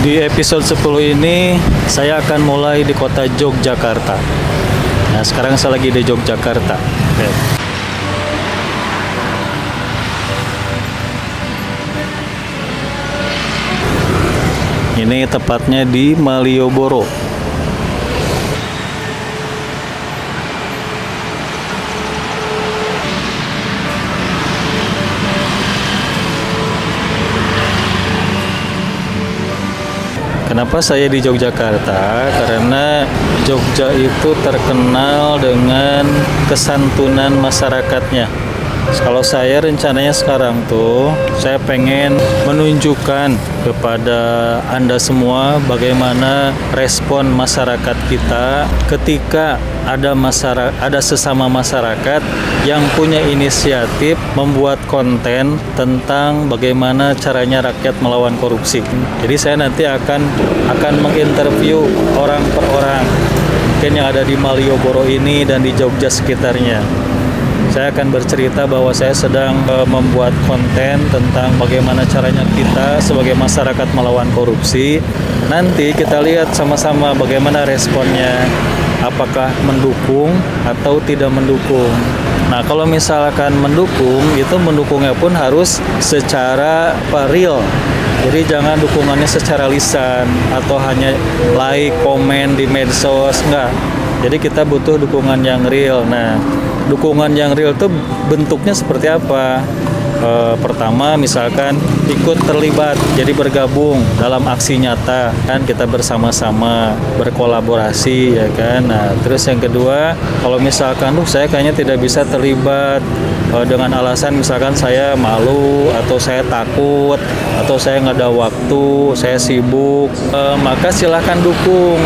Di episode 10 ini saya akan mulai di kota Yogyakarta. Nah, sekarang saya lagi di Yogyakarta. Oke. Ini tepatnya di Malioboro. Kenapa saya di Yogyakarta? Karena Jogja itu terkenal dengan kesantunan masyarakatnya. Kalau saya rencananya sekarang tuh, saya pengen menunjukkan kepada Anda semua bagaimana respon masyarakat kita ketika ada sesama masyarakat yang punya inisiatif membuat konten tentang bagaimana caranya rakyat melawan korupsi. Jadi saya nanti akan menginterview orang per orang, mungkin yang ada di Malioboro ini dan di Jogja sekitarnya. Saya akan bercerita bahwa saya sedang membuat konten tentang bagaimana caranya kita sebagai masyarakat melawan korupsi. Nanti kita lihat sama-sama bagaimana responnya, apakah mendukung atau tidak mendukung. Nah, kalau misalkan mendukung, itu mendukungnya pun harus secara real. Jadi jangan dukungannya secara lisan atau hanya like, komen di medsos, enggak. Jadi kita butuh dukungan yang real. Nah, dukungan yang real itu bentuknya seperti apa? Pertama, misalkan ikut terlibat, jadi bergabung dalam aksi nyata, kan kita bersama-sama berkolaborasi, ya kan. Nah, terus yang kedua, kalau misalkan saya kayaknya tidak bisa terlibat dengan alasan misalkan saya malu atau saya takut atau saya nggak ada waktu, saya sibuk, maka silahkan dukung.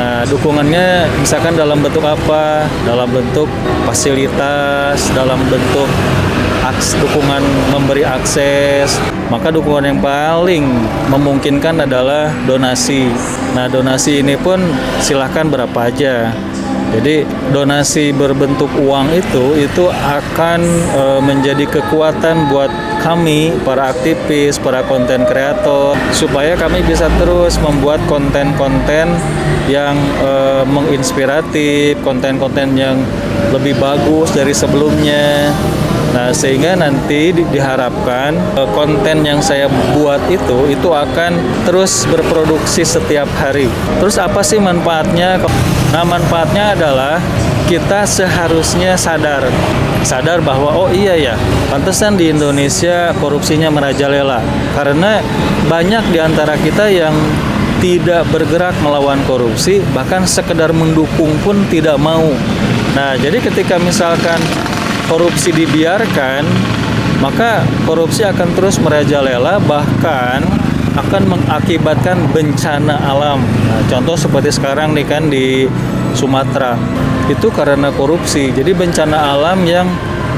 Nah, dukungannya misalkan dalam bentuk apa? Dalam bentuk fasilitas, dalam bentuk dukungan memberi akses. Maka dukungan yang paling memungkinkan adalah donasi. Nah, donasi ini pun silahkan berapa aja. Jadi donasi berbentuk uang itu akan menjadi kekuatan buat kami, para aktivis, para konten kreator, supaya kami bisa terus membuat konten-konten yang menginspiratif, konten-konten yang lebih bagus dari sebelumnya. Nah, sehingga nanti diharapkan konten yang saya buat itu akan terus berproduksi setiap hari. Terus apa sih manfaatnya? Nah, manfaatnya adalah kita seharusnya sadar bahwa oh iya ya, pantesan di Indonesia korupsinya merajalela. Karena banyak di antara kita yang tidak bergerak melawan korupsi, bahkan sekedar mendukung pun tidak mau. Nah, jadi ketika misalkan korupsi dibiarkan, maka korupsi akan terus merajalela, bahkan akan mengakibatkan bencana alam. Nah, contoh seperti sekarang nih kan di Sumatera, itu karena korupsi. Jadi bencana alam yang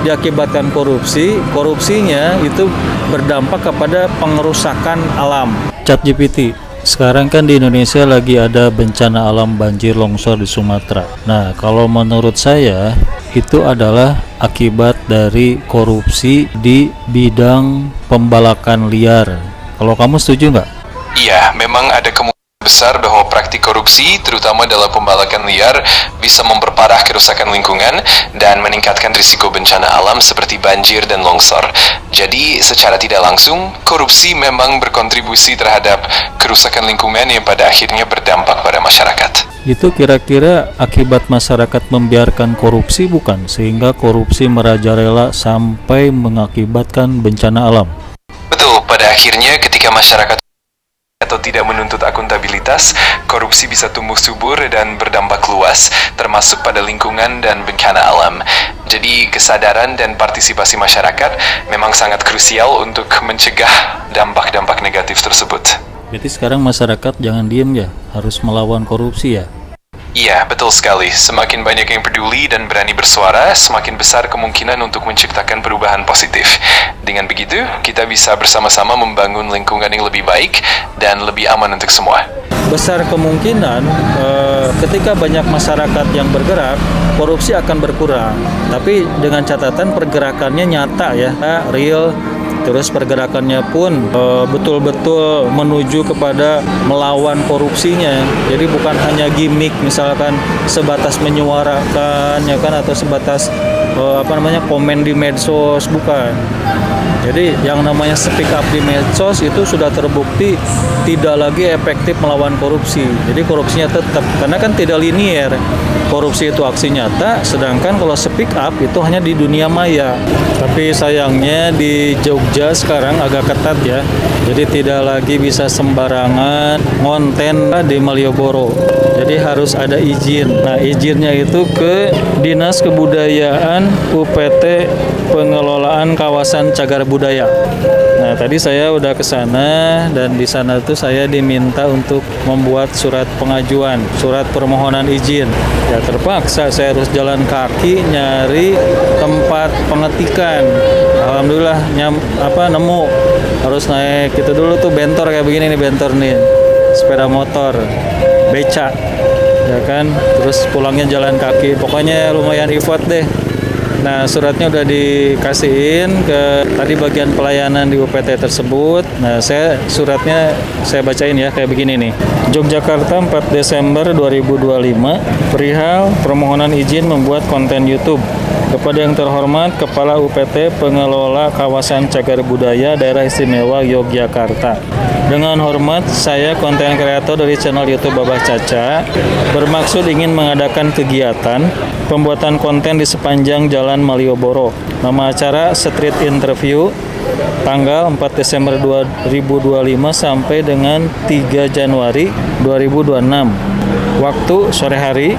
diakibatkan korupsinya itu berdampak kepada pengerusakan alam. ChatGPT, sekarang kan di Indonesia lagi ada bencana alam banjir longsor di Sumatera. Nah, kalau menurut saya itu adalah akibat dari korupsi di bidang pembalakan liar. Kalau kamu setuju nggak? Iya, memang ada kemungkinan besar bahwa praktik korupsi, terutama dalam pembalakan liar, bisa memperparah kerusakan lingkungan dan meningkatkan risiko bencana alam seperti banjir dan longsor. Jadi, secara tidak langsung, korupsi memang berkontribusi terhadap kerusakan lingkungan yang pada akhirnya berdampak pada masyarakat. Itu kira-kira akibat masyarakat membiarkan korupsi bukan? Sehingga korupsi merajalela sampai mengakibatkan bencana alam. Betul, pada akhirnya ketika masyarakat atau tidak menuntut akuntabilitas, korupsi bisa tumbuh subur dan berdampak luas, termasuk pada lingkungan dan bencana alam. Jadi kesadaran dan partisipasi masyarakat memang sangat krusial untuk mencegah dampak-dampak negatif tersebut. Berarti sekarang masyarakat jangan diem ya, harus melawan korupsi ya? Iya, betul sekali. Semakin banyak yang peduli dan berani bersuara, semakin besar kemungkinan untuk menciptakan perubahan positif. Dengan begitu, kita bisa bersama-sama membangun lingkungan yang lebih baik dan lebih aman untuk semua. Besar kemungkinan ketika banyak masyarakat yang bergerak, korupsi akan berkurang. Tapi dengan catatan pergerakannya nyata ya, real, Terus pergerakannya pun betul-betul menuju kepada melawan korupsinya. Jadi bukan hanya gimmick, misalkan sebatas menyuarakan ya kan, atau sebatas komen di medsos, bukan. Jadi yang namanya speak up di medsos itu sudah terbukti tidak lagi efektif melawan korupsi. Jadi korupsinya tetap, karena kan tidak linier. Korupsi itu aksi nyata, sedangkan kalau speak up itu hanya di dunia maya. Tapi sayangnya di Jogja sekarang agak ketat ya. Jadi tidak lagi bisa sembarangan ngonten di Malioboro. Jadi harus ada izin. Nah, izinnya itu ke Dinas Kebudayaan UPT Pengelolaan Kawasan Cagar Budaya. Nah, tadi saya udah ke sana, dan di sana tuh saya diminta untuk membuat surat pengajuan, surat permohonan izin. Ya terpaksa saya harus jalan kaki nyari tempat pengetikan. Alhamdulillah nemu. Harus naik itu dulu tuh bentor kayak begini nih, bentor nih. Sepeda motor, beca. Ya kan? Terus pulangnya jalan kaki. Pokoknya lumayan effort deh. Nah, suratnya udah dikasihin ke tadi bagian pelayanan di UPT tersebut. Nah, suratnya saya bacain ya, kayak begini nih. Yogyakarta 4 Desember 2025, perihal permohonan izin membuat konten YouTube. Kepada yang terhormat Kepala UPT Pengelola Kawasan Cagar Budaya Daerah Istimewa Yogyakarta. Dengan hormat, saya konten kreator dari channel YouTube Babah Caca, bermaksud ingin mengadakan kegiatan pembuatan konten di sepanjang Jalan Malioboro. Nama acara Street Interview, tanggal 4 Desember 2025 sampai dengan 3 Januari 2026. Waktu sore hari.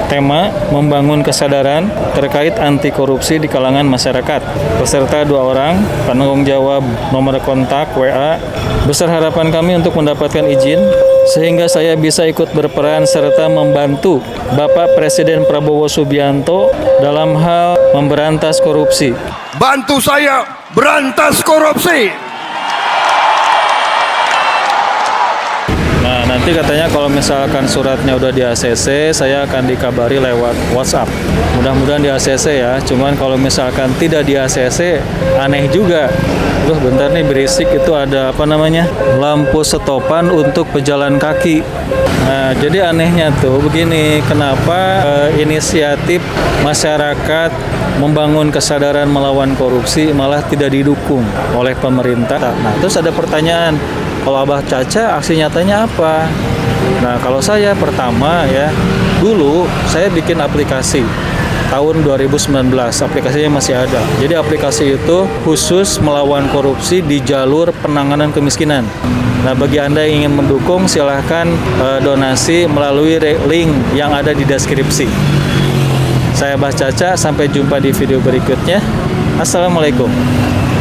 Tema membangun kesadaran terkait anti korupsi di kalangan masyarakat. Peserta 2 orang, penanggung jawab nomor kontak WA. Besar harapan kami untuk mendapatkan izin sehingga saya bisa ikut berperan serta membantu Bapak Presiden Prabowo Subianto dalam hal memberantas korupsi. Bantu saya berantas korupsi. Nah, nanti katanya kalau misalkan suratnya udah di ACC, saya akan dikabari lewat WhatsApp. Mudah-mudahan di ACC ya. Cuman kalau misalkan tidak di ACC, aneh juga. Duh, bentar nih berisik, itu ada lampu stopan untuk pejalan kaki. Nah, jadi anehnya tuh begini, kenapa inisiatif masyarakat membangun kesadaran melawan korupsi malah tidak didukung oleh pemerintah. Nah, terus ada pertanyaan, kalau Abah Caca aksi nyatanya apa? Nah, kalau saya pertama ya, dulu saya bikin aplikasi tahun 2019, aplikasinya masih ada. Jadi aplikasi itu khusus melawan korupsi di jalur penanganan kemiskinan. Nah, bagi Anda yang ingin mendukung, silahkan donasi melalui link yang ada di deskripsi. Saya Abah Caca, sampai jumpa di video berikutnya. Assalamualaikum.